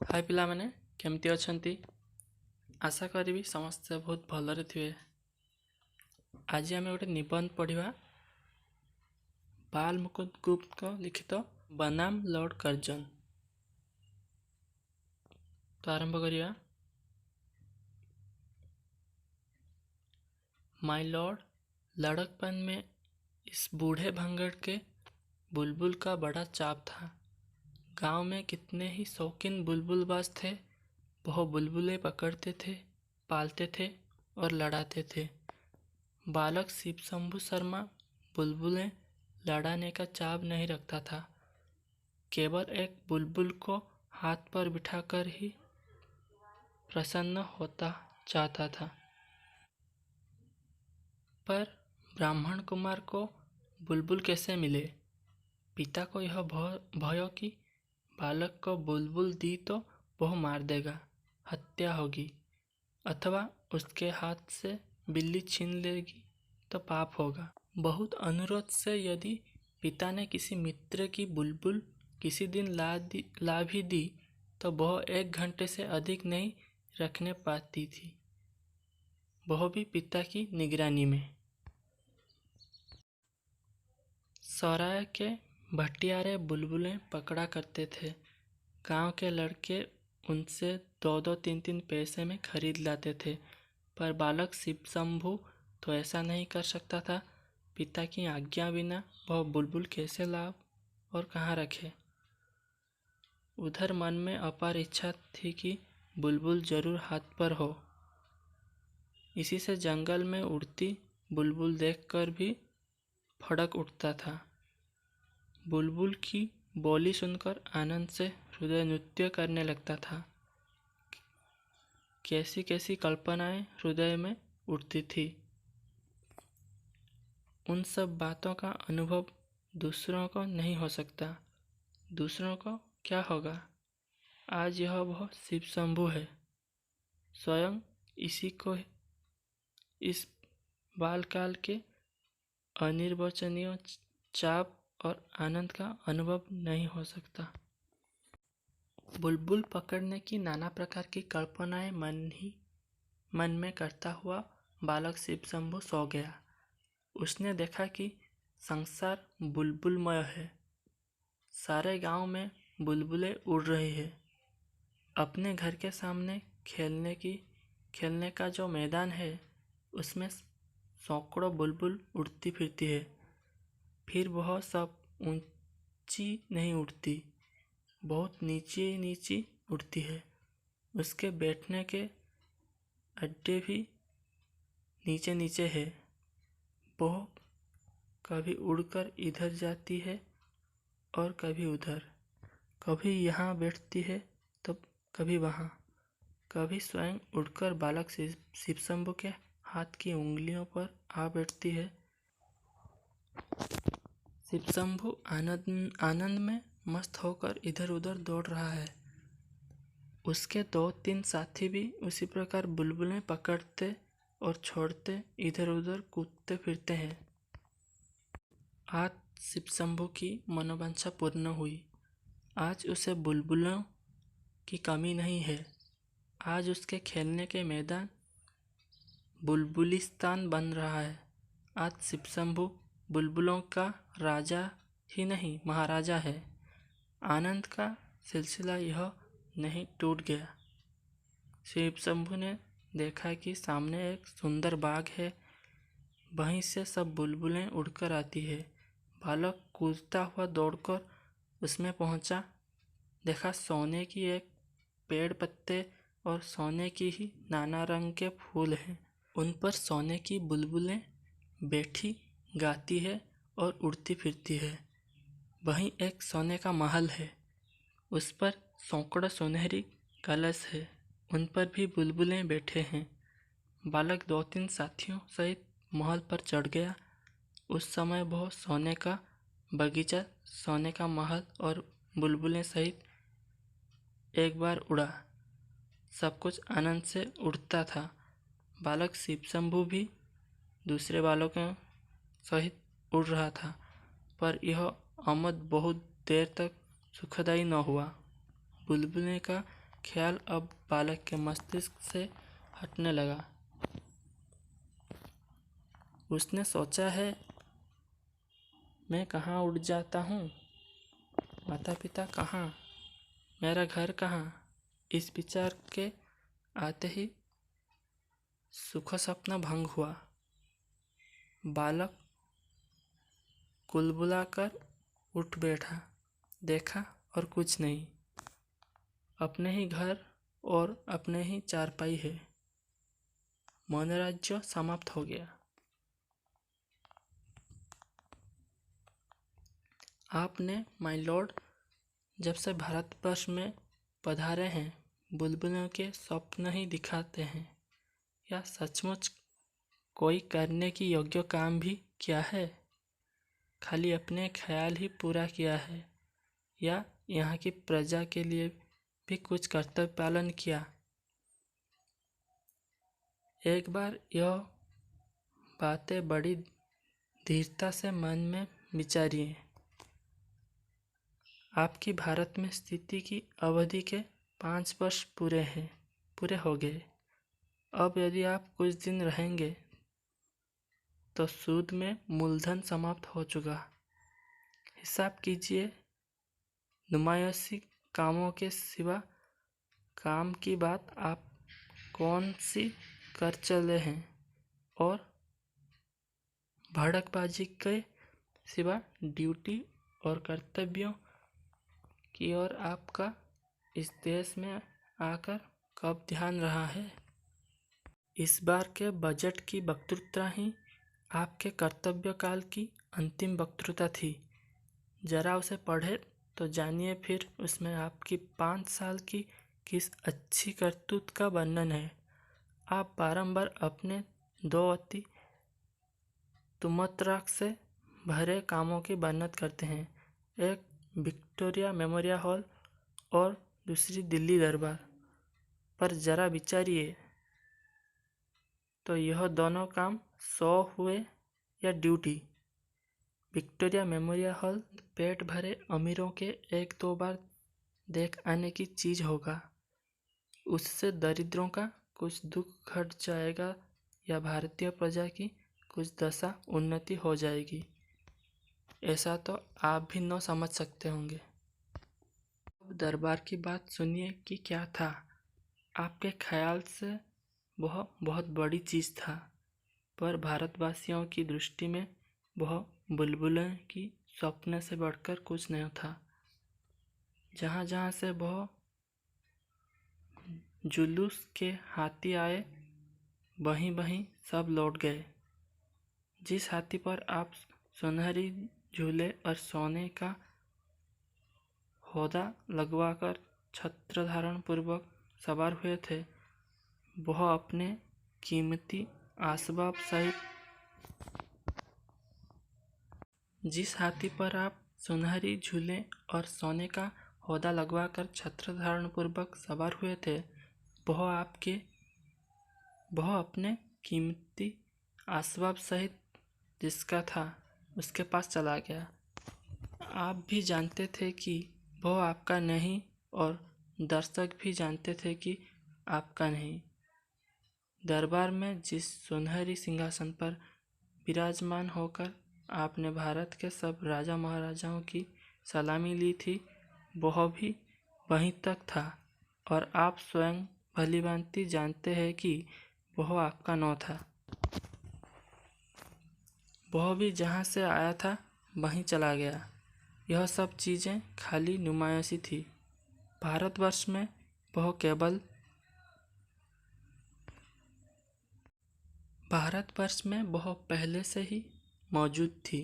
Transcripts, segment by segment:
हाय पिलामाने केमती अछंती। आशा करी समस्ते बहुत भलरे थिवे। आज आम गोटे निबंध पढ़ा बाल मुकुंद गुप्त लिखित बनाम लॉर्ड कर्जन। तो आरंभ करिया। माय लॉर्ड, लड़कपन में इस बूढ़े भंगड़ के बुलबुल का बड़ा चाप था। गांव में कितने ही शौकीन बुलबुलबाज थे। वह बुलबुलें पकड़ते थे, पालते थे और लड़ाते थे। बालक शिव शंभु शर्मा बुलबुलें लड़ाने का चाव नहीं रखता था। केवल एक बुलबुल को हाथ पर बिठाकर ही प्रसन्न होता चाहता था। पर ब्राह्मण कुमार को बुलबुल कैसे मिले? पिता को यह भय कि बालक को बुलबुल दी तो वह मार देगा, हत्या होगी, अथवा उसके हाथ से बिल्ली छीन लेगी तो पाप होगा। बहुत अनुरोध से यदि पिता ने किसी मित्र की बुलबुल किसी दिन ला भी दी तो वह 1 घंटे से अधिक नहीं रखने पाती थी, वह भी पिता की निगरानी में। सराय के भटियारे बुलबुलें पकड़ा करते थे। गांव के लड़के उनसे 2-2, 3-3 पैसे में खरीद लाते थे। पर बालक शिव शंभु तो ऐसा नहीं कर सकता था। पिता की आज्ञा बिना वह बुलबुल कैसे लाभ और कहाँ रखे? उधर मन में अपार इच्छा थी कि बुलबुल जरूर हाथ पर हो। इसी से जंगल में उड़ती बुलबुल देखकर भी फड़क उठता था। बुलबुल की बोली सुनकर आनंद से हृदय नृत्य करने लगता था। कैसी कैसी कल्पनाएं हृदय में उठती थी। उन सब बातों का अनुभव दूसरों को नहीं हो सकता। दूसरों को क्या होगा? आज यह वह शिव शंभु है, स्वयं इसी को इस बालकाल के अनिर्वचनीय चाप और आनंद का अनुभव नहीं हो सकता। बुलबुल पकड़ने की नाना प्रकार की कल्पनाएं मन में करता हुआ बालक शिव शंभु सो गया। उसने देखा कि संसार बुलबुलमय है। सारे गांव में बुलबुलें उड़ रही है। अपने घर के सामने खेलने का जो मैदान है उसमें सैकड़ों बुलबुल उड़ती फिरती है। फिर वह सब ऊंची नहीं उड़ती, बहुत नीचे नीचे उड़ती है। उसके बैठने के अड्डे भी नीचे नीचे है। वह कभी उड़कर इधर जाती है और कभी उधर, कभी यहाँ बैठती है तो कभी वहाँ, कभी स्वयं उड़कर बालक शिव शंभु के हाथ की उंगलियों पर आ बैठती है। शिव शंभु आनंद में मस्त होकर इधर उधर दौड़ रहा है। उसके 2-3 साथी भी उसी प्रकार बुलबुलें पकड़ते और छोड़ते इधर उधर कूदते फिरते हैं। आज शिव शंभु की मनोवांछा पूर्ण हुई। आज उसे बुलबुलों की कमी नहीं है। आज उसके खेलने के मैदान बुलबुलिस्तान बन रहा है। आज शिव शंभु बुलबुलों का राजा ही नहीं, महाराजा है। आनंद का सिलसिला यह नहीं टूट गया। शिव शंभु ने देखा कि सामने एक सुंदर बाग है। वहीं से सब बुलबुलें उड़कर आती है। बालक कूदता हुआ दौड़कर उसमें पहुंचा। देखा सोने की एक पेड़ पत्ते और सोने की ही नाना रंग के फूल हैं। उन पर सोने की बुलबुलें बैठी गाती है और उड़ती फिरती है। वहीं एक सोने का महल है। उस पर सैकड़ों सुनहरी कलश है। उन पर भी बुलबुलें बैठे हैं। बालक 2-3 साथियों सहित महल पर चढ़ गया। उस समय वह सोने का बगीचा, सोने का महल और बुलबुलें सहित एक बार उड़ा। सब कुछ आनंद से उड़ता था। बालक शिव शंभु भी दूसरे बालकों सहित उड़ रहा था। पर यह आमद बहुत देर तक सुखदायी न हुआ। बुलबुलें का ख्याल अब बालक के मस्तिष्क से हटने लगा। उसने सोचा है, मैं कहाँ उड़ जाता हूँ, माता पिता कहाँ, मेरा घर कहाँ। इस विचार के आते ही सुख सपना भंग हुआ। बालक कुलबुलाकर उठ बैठा, देखा और कुछ नहीं, अपने ही घर और अपने ही चारपाई है। मनोराज्य समाप्त हो गया। आपने माय लॉर्ड जब से भारतवर्ष में पधारे हैं, बुलबुलों के स्वप्न ही दिखाते हैं, या सचमुच कोई करने की योग्य काम भी किया है? खाली अपने ख्याल ही पूरा किया है, या यहाँ की प्रजा के लिए भी कुछ कर्तव्य पालन किया? एक बार यह बातें बड़ी धीरता से मन में विचारिए। आपकी भारत में स्थिति की अवधि के 5 वर्ष पूरे हो गए। अब यदि आप कुछ दिन रहेंगे तो सूद में मूलधन समाप्त हो चुका। हिसाब कीजिए, नुमायशी कामों के सिवा काम की बात आप कौन सी कर चले हैं, और भड़कबाजी के सिवा ड्यूटी और कर्तव्यों की ओर आपका इस देश में आकर कब ध्यान रहा है? इस बार के बजट की वक्तृता ही आपके कर्तव्य काल की अंतिम वक्तृता थी। जरा उसे पढ़े तो जानिए, फिर उसमें आपकी 5 साल की किस अच्छी करतूत का वर्णन है। आप बारंबार अपने 2 अति तुमतराक से भरे कामों की वर्णन करते हैं, एक विक्टोरिया मेमोरियल हॉल और दूसरी दिल्ली दरबार। पर जरा विचारिए तो यह दोनों काम 100 हुए या ड्यूटी? विक्टोरिया मेमोरियल हॉल पेट भरे अमीरों के 1-2 बार देख आने की चीज होगा, उससे दरिद्रों का कुछ दुख घट जाएगा या भारतीय प्रजा की कुछ दशा उन्नति हो जाएगी, ऐसा तो आप भी न समझ सकते होंगे। अब दरबार की बात सुनिए कि क्या था। आपके ख्याल से वह बहुत बड़ी चीज था, पर भारतवासियों की दृष्टि में वह बुलबुलें की स्वप्न से बढ़कर कुछ नहीं था। जहाँ जहाँ से वह जुलूस के हाथी आए, वहीं वहीं सब लौट गए। जिस हाथी पर आप सुनहरी झूले और सोने का होदा लगवाकर छत्र धारण पूर्वक सवार हुए थे, वह अपने कीमती आसबाब सहित जिस हाथी पर आप सुनहरी झूले और सोने का होदा लगवाकर छत्र धारण पूर्वक सवार हुए थे, वह अपने कीमती आसबाब सहित जिसका था उसके पास चला गया। आप भी जानते थे कि वह आपका नहीं, और दर्शक भी जानते थे कि आपका नहीं। दरबार में जिस सुनहरी सिंहासन पर विराजमान होकर आपने भारत के सब राजा महाराजाओं की सलामी ली थी, वह भी वहीं तक था, और आप स्वयं भलीभांति जानते हैं कि वह आपका न था। वह भी जहाँ से आया था वहीं चला गया। यह सब चीज़ें खाली नुमाइशी थी। भारतवर्ष में वह पहले से ही मौजूद थी।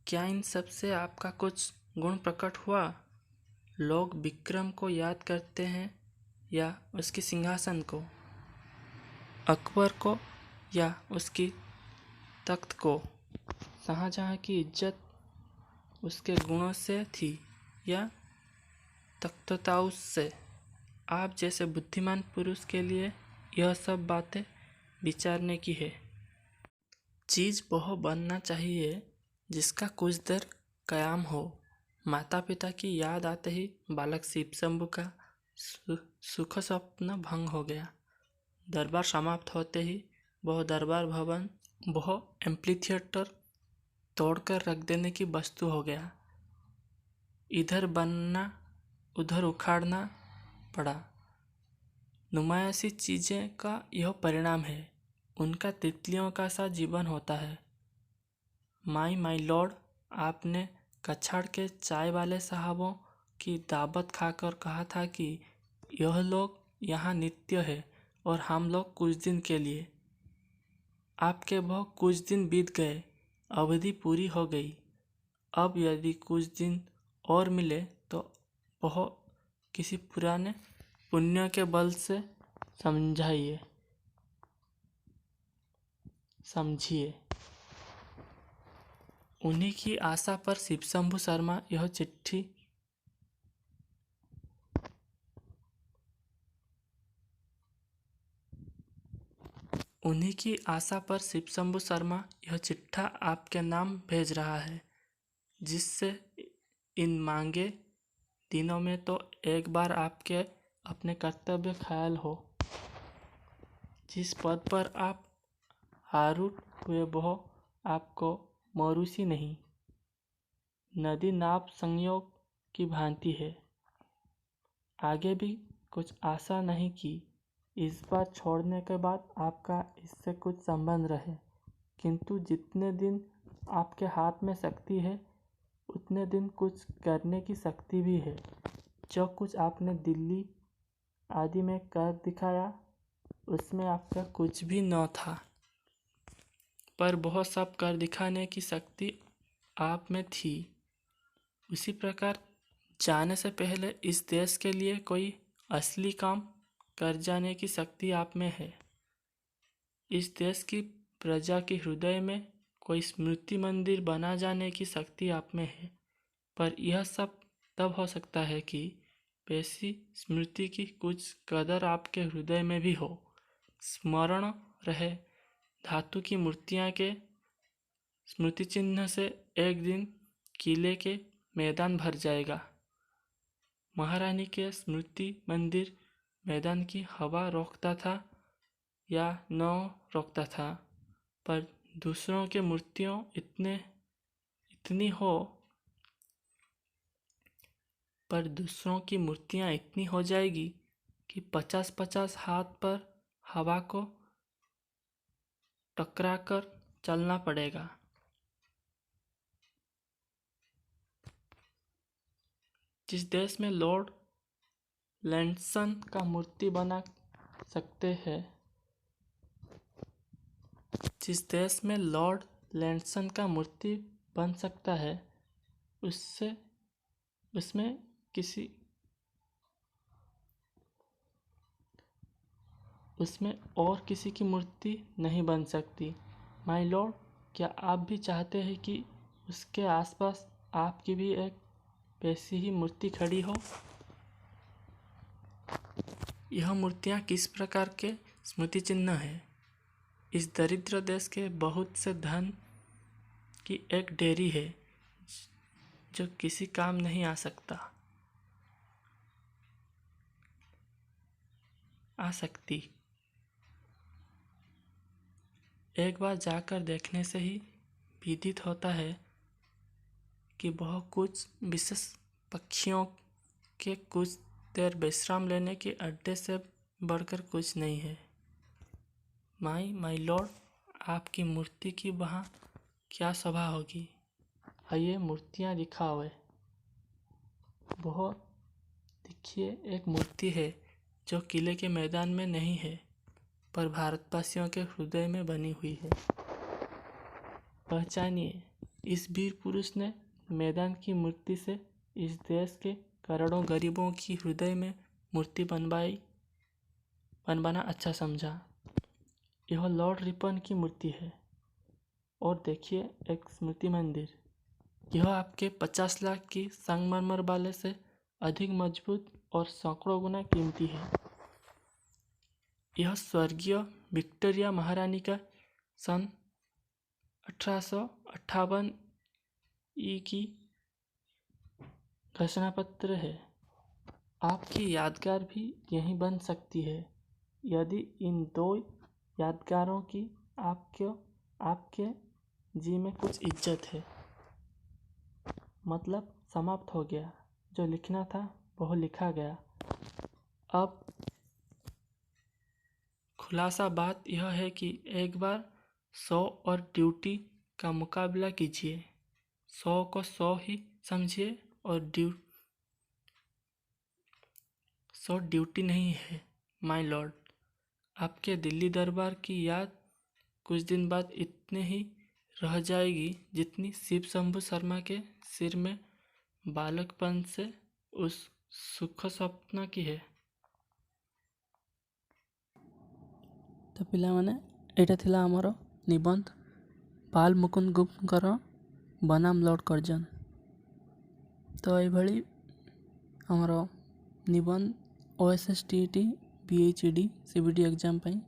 क्या इन सब से आपका कुछ गुण प्रकट हुआ? लोग विक्रम को याद करते हैं या उसके सिंहासन को, अकबर को या उसकी तख्त को, शाहजहां की इज्जत उसके गुणों से थी या तख्ताउस से? आप जैसे बुद्धिमान पुरुष के लिए यह सब बातें विचारने की है। चीज वह बनना चाहिए जिसका कुछ देर कयाम हो। माता पिता की याद आते ही बालक शिव शंभू का सुख स्वप्न भंग हो गया। दरबार समाप्त होते ही वह दरबार भवन, वह एम्पली थिएटर तोड़कर रख देने की वस्तु हो गया। इधर बनना उधर उखाड़ना पड़ा। नुमाया सी चीज़ें का यह परिणाम है। उनका तितलियों का सा जीवन होता है। माई लॉर्ड, आपने कछाड़ के चाय वाले साहबों की दावत खाकर कहा था कि यह लोग यहाँ नित्य है और हम लोग कुछ दिन के लिए। आपके वह कुछ दिन बीत गए, अवधि पूरी हो गई। अब यदि कुछ दिन और मिले तो वह किसी पुराने पुण्य के बल से समझिए। उन्हीं की आशा पर शिवशंभु शर्मा यह चिट्ठी उन्हीं की आशा पर शिवशंभु शर्मा यह चिट्ठा आपके नाम भेज रहा है, जिससे इन मांगे दिनों में तो एक बार आपके अपने कर्तव्य ख्याल हो। जिस पद पर आप आरूढ़ हुए वह आपको मौरूसी नहीं, नदी नाप संयोग की भांति है। आगे भी कुछ आशा नहीं कि इस बार छोड़ने के बाद आपका इससे कुछ संबंध रहे, किंतु जितने दिन आपके हाथ में शक्ति है उतने दिन कुछ करने की शक्ति भी है। जो कुछ आपने दिल्ली आदि में कर दिखाया उसमें आपका कुछ भी न था, पर बहुत सब कर दिखाने की शक्ति आप में थी। उसी प्रकार जाने से पहले इस देश के लिए कोई असली काम कर जाने की शक्ति आप में है। इस देश की प्रजा के हृदय में कोई स्मृति मंदिर बना जाने की शक्ति आप में है, पर यह सब तब हो सकता है कि वैसी स्मृति की कुछ कदर आपके हृदय में भी हो। स्मरण रहे, धातु की मूर्तियाँ के स्मृति चिन्ह से एक दिन किले के मैदान भर जाएगा। महारानी के स्मृति मंदिर मैदान की हवा रोकता था या न रोकता था, पर दूसरों के मूर्तियों की मूर्तियाँ इतनी हो जाएगी कि 50-50 हाथ पर हवा को टकराकर चलना पड़ेगा। जिस देश में लॉर्ड लैंडसन का मूर्ति बना सकते हैं, जिस देश में लॉर्ड लैंडसन का मूर्ति बन सकता है उसमें और किसी की मूर्ति नहीं बन सकती। माय लॉर्ड, क्या आप भी चाहते हैं कि उसके आसपास आपकी भी एक वैसी ही मूर्ति खड़ी हो? यह मूर्तियाँ किस प्रकार के स्मृति चिन्ह है? इस दरिद्र देश के बहुत से धन की एक डेयरी है जो किसी काम नहीं आ सकती। एक बार जाकर देखने से ही विदित होता है कि वह कुछ विशेष पक्षियों के कुछ देर विश्राम लेने के अड्डे से बढ़कर कुछ नहीं है। माय लॉर्ड, आपकी मूर्ति की वहाँ क्या शोभा होगी। आइए मूर्तियाँ दिखाओ। वह देखिए, एक मूर्ति है जो किले के मैदान में नहीं है, पर भारतवासियों के हृदय में बनी हुई है। पहचानिए, इस वीर पुरुष ने मैदान की मूर्ति से इस देश के करोड़ों गरीबों की हृदय में मूर्ति बनवाना अच्छा समझा। यह लॉर्ड रिपन की मूर्ति है। और देखिए, एक स्मृति मंदिर। यह आपके 50 लाख की संगमरमर वाले से अधिक मजबूत और सैकड़ों गुना कीमती है। यह स्वर्गीय विक्टोरिया महारानी का सन 1858 की घोषणा पत्र है। आपकी यादगार भी यहीं बन सकती है यदि इन दो यादगारों की आपके जी में कुछ इज्जत है। मतलब समाप्त हो गया, जो लिखना था वह लिखा गया। अब खुलासा बात यह है कि एक बार 100 और ड्यूटी का मुकाबला कीजिए। 100 को 100 ही समझिए और 100 ड्यूटी नहीं है माय लॉर्ड। आपके दिल्ली दरबार की याद कुछ दिन बाद इतने ही रह जाएगी जितनी शिव शंभू शर्मा के सिर में बालकपन से उस सुख स्वप्न की है। तो पिलामाने एटा थिला आमर निबंध पाल मुकुंद गुप्तर बनाम लॉर्ड कर्जन। तो ये आमर निबंध OSSTET PhD CBT एग्जाम पाई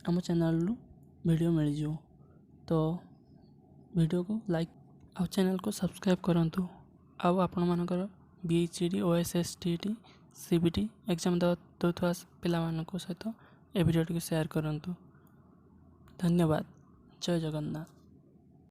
आम चैनल वीडियो मिल जाओ। तो वीडियो को लाइक और चैनल को सब्सक्राइब करंतु। अब आपण मानकर BHD OSSTET CBT एग्जाम दौथुवा पिलामानक सहित ए वीडियो को शेयर करंतु। धन्यवाद। जय जगन्नाथ।